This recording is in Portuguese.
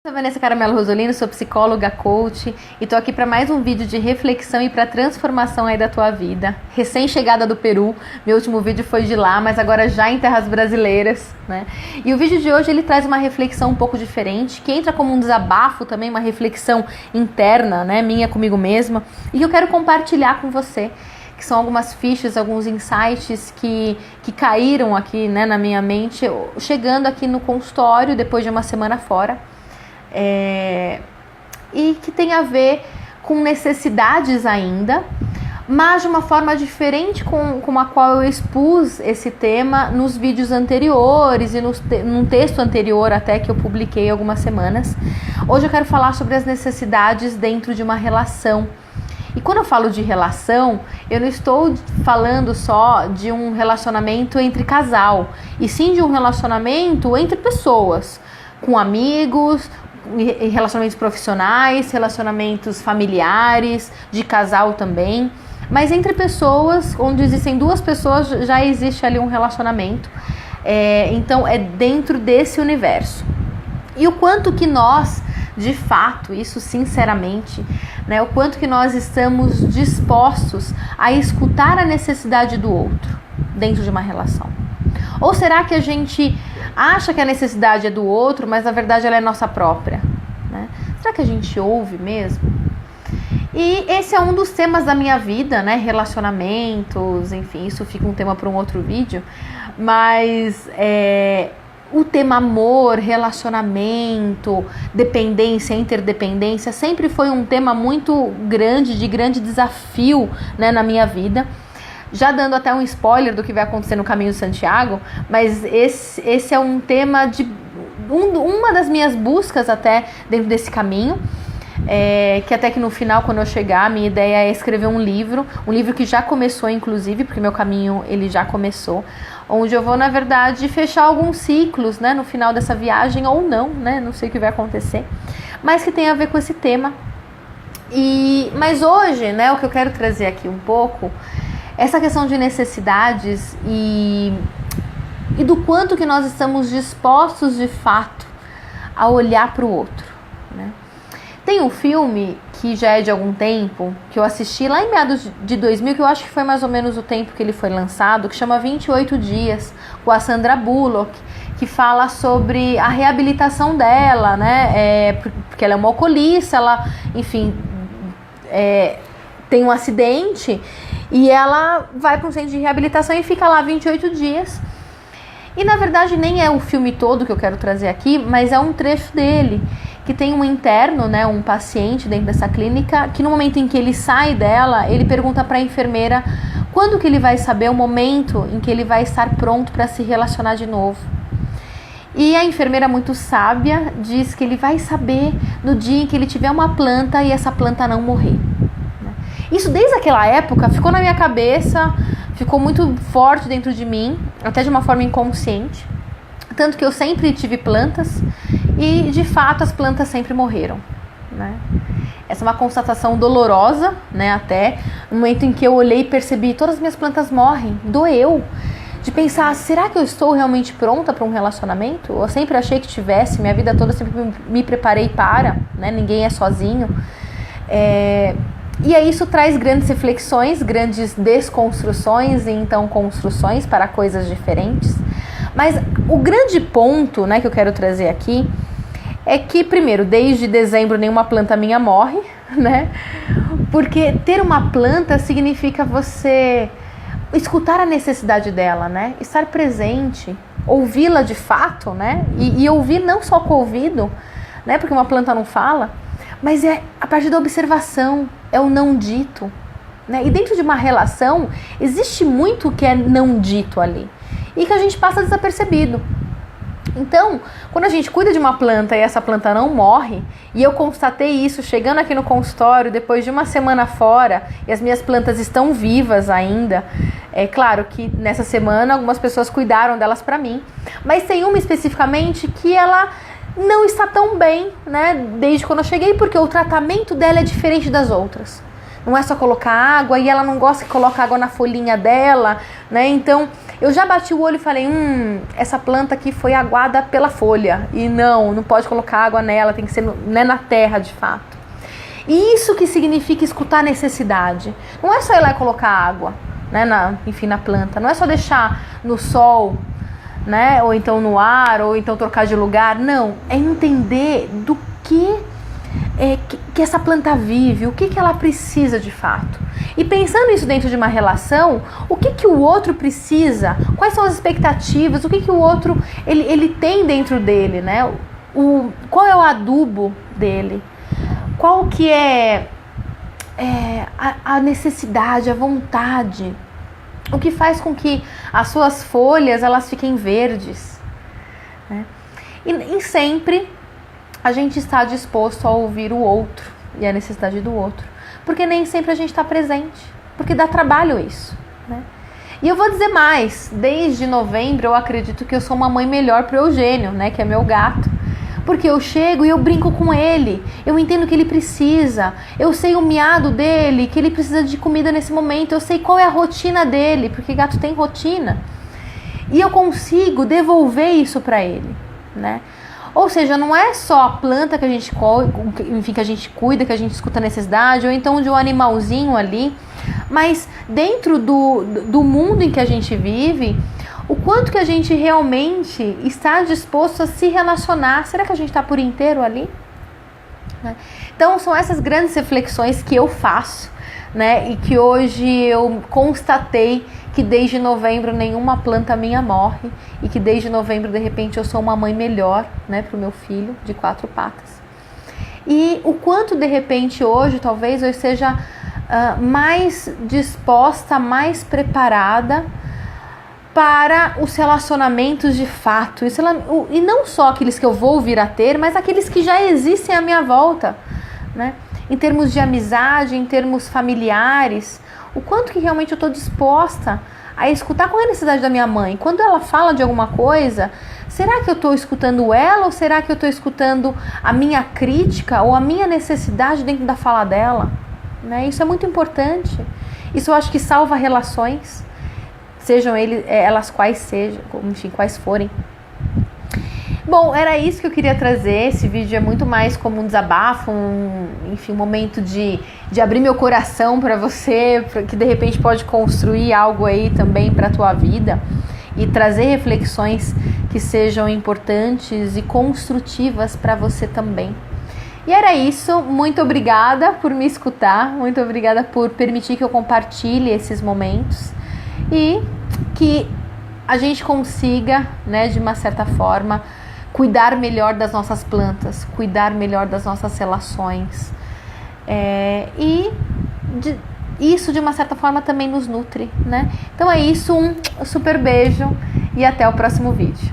Eu sou Vanessa Caramelo Rosolino, sou psicóloga, coach e tô aqui para mais um vídeo de reflexão e para transformação aí da tua vida. Recém-chegada do Peru, meu último vídeo foi de lá, mas agora já em terras brasileiras, né? E o vídeo de hoje ele traz uma reflexão um pouco diferente, que entra como um desabafo também, uma reflexão interna, né, minha comigo mesma, e que eu quero compartilhar com você, que são algumas fichas, alguns insights que caíram aqui, né, na minha mente, chegando aqui no consultório depois de uma semana fora. E que tem a ver com necessidades ainda, mas de uma forma diferente com a qual eu expus esse tema nos vídeos anteriores e num texto anterior até que eu publiquei algumas semanas. Hoje eu quero falar sobre as necessidades dentro de uma relação. E quando eu falo de relação, eu não estou falando só de um relacionamento entre casal, e sim de um relacionamento entre pessoas, com amigos, relacionamentos profissionais, relacionamentos familiares, de casal também, mas entre pessoas, onde existem duas pessoas, já existe ali um relacionamento, então é dentro desse universo. E o quanto que nós, de fato, isso sinceramente, né, o quanto que nós estamos dispostos a escutar a necessidade do outro dentro de uma relação. Ou será que a gente acha que a necessidade é do outro, mas na verdade ela é nossa própria, né? Será que a gente ouve mesmo? E esse é um dos temas da minha vida, né? Relacionamentos, enfim, isso fica um tema para um outro vídeo, mas o tema amor, relacionamento, dependência, interdependência, sempre foi um tema muito grande, de grande desafio, né, na minha vida. Já dando até um spoiler do que vai acontecer no Caminho de Santiago, mas esse é um tema de uma das minhas buscas até dentro desse caminho, que até que no final, quando eu chegar, a minha ideia é escrever um livro que já começou inclusive, porque meu caminho ele já começou, onde eu vou, na verdade, fechar alguns ciclos, né, no final dessa viagem, ou não, né, não sei o que vai acontecer, mas que tem a ver com esse tema. Mas hoje, né, o que eu quero trazer aqui um pouco, essa questão de necessidades e do quanto que nós estamos dispostos de fato a olhar para o outro, né? Tem um filme que já é de algum tempo, que eu assisti lá em meados de 2000, que eu acho que foi mais ou menos o tempo que ele foi lançado, que chama 28 Dias, com a Sandra Bullock, que fala sobre a reabilitação dela, né? Porque ela é uma alcoolista, ela, enfim, tem um acidente e ela vai para um centro de reabilitação e fica lá 28 dias. E na verdade nem é o filme todo que eu quero trazer aqui, mas é um trecho dele, que tem um interno, né, um paciente dentro dessa clínica, que no momento em que ele sai dela, ele pergunta para a enfermeira quando que ele vai saber o momento em que ele vai estar pronto para se relacionar de novo. E a enfermeira, muito sábia, diz que ele vai saber no dia em que ele tiver uma planta e essa planta não morrer. Isso desde aquela época ficou na minha cabeça, ficou muito forte dentro de mim, até de uma forma inconsciente. Tanto que eu sempre tive plantas e, de fato, as plantas sempre morreram, né? Essa é uma constatação dolorosa, né? Até no momento em que eu olhei e percebi, todas as minhas plantas morrem, doeu. De pensar, será que eu estou realmente pronta para um relacionamento? Eu sempre achei que tivesse, minha vida toda sempre me preparei para, né? Ninguém é sozinho. E aí isso traz grandes reflexões, grandes desconstruções e então construções para coisas diferentes. Mas o grande ponto, né, que eu quero trazer aqui é que, primeiro, desde dezembro nenhuma planta minha morre, né? Porque ter uma planta significa você escutar a necessidade dela, né? Estar presente, ouvi-la de fato, né? E ouvir não só com o ouvido, né? Porque uma planta não fala, mas é a partir da observação, é o não dito, né? E dentro de uma relação, existe muito que é não dito ali e que a gente passa desapercebido. Então, quando a gente cuida de uma planta e essa planta não morre, e eu constatei isso chegando aqui no consultório depois de uma semana fora, e as minhas plantas estão vivas ainda, é claro que nessa semana algumas pessoas cuidaram delas para mim, mas tem uma especificamente que ela não está tão bem, né, desde quando eu cheguei, porque o tratamento dela é diferente das outras. Não é só colocar água, e ela não gosta que coloque água na folhinha dela, né? Então Eu já bati o olho e falei, essa planta aqui foi aguada pela folha. E não pode colocar água nela, tem que ser na terra de fato. E isso que significa escutar a necessidade. Não é só ir lá e colocar água, né, na planta. Não é só deixar no sol, né, ou então no ar, ou então trocar de lugar. Não, é entender do que essa planta vive, o que ela precisa de fato. E pensando isso dentro de uma relação, o que o outro precisa, quais são as expectativas, o que o outro ele tem dentro dele, né? Qual é o adubo dele, qual que é a necessidade, a vontade, o que faz com que as suas folhas elas fiquem verdes, né? E sempre a gente está disposto a ouvir o outro e a necessidade do outro, porque nem sempre a gente está presente, porque dá trabalho isso, né? E eu vou dizer mais, desde novembro eu acredito que eu sou uma mãe melhor para o Eugênio, né, que é meu gato, porque eu chego e eu brinco com ele, eu entendo que ele precisa, eu sei o miado dele, que ele precisa de comida nesse momento, eu sei qual é a rotina dele, porque gato tem rotina, e eu consigo devolver isso para ele, né? Ou seja, não é só a planta que a gente que a gente cuida, que a gente escuta a necessidade, ou então de um animalzinho ali, mas dentro do mundo em que a gente vive, o quanto que a gente realmente está disposto a se relacionar. Será que a gente está por inteiro ali? Né? Então são essas grandes reflexões que eu faço, né? E que hoje eu constatei que desde novembro nenhuma planta minha morre e que desde novembro de repente eu sou uma mãe melhor, né, para o meu filho de 4 patas. E o quanto de repente hoje talvez eu seja mais disposta, mais preparada para os relacionamentos de fato. E não só aqueles que eu vou vir a ter, mas aqueles que já existem à minha volta, né? Em termos de amizade, em termos familiares, o quanto que realmente eu estou disposta a escutar qual é a necessidade da minha mãe. Quando ela fala de alguma coisa, será que eu estou escutando ela ou será que eu estou escutando a minha crítica ou a minha necessidade dentro da fala dela? Né? Isso é muito importante. Isso eu acho que salva relações, sejam elas quais sejam, enfim, quais forem. Bom, era isso que eu queria trazer. Esse vídeo é muito mais como um desabafo, um momento de abrir meu coração para você, que de repente pode construir algo aí também para a tua vida e trazer reflexões que sejam importantes e construtivas para você também. E era isso. Muito obrigada por me escutar, muito obrigada por permitir que eu compartilhe esses momentos e que a gente consiga, né, de uma certa forma, cuidar melhor das nossas plantas, cuidar melhor das nossas relações. Isso, de uma certa forma, também nos nutre, né? Então é isso, um super beijo e até o próximo vídeo.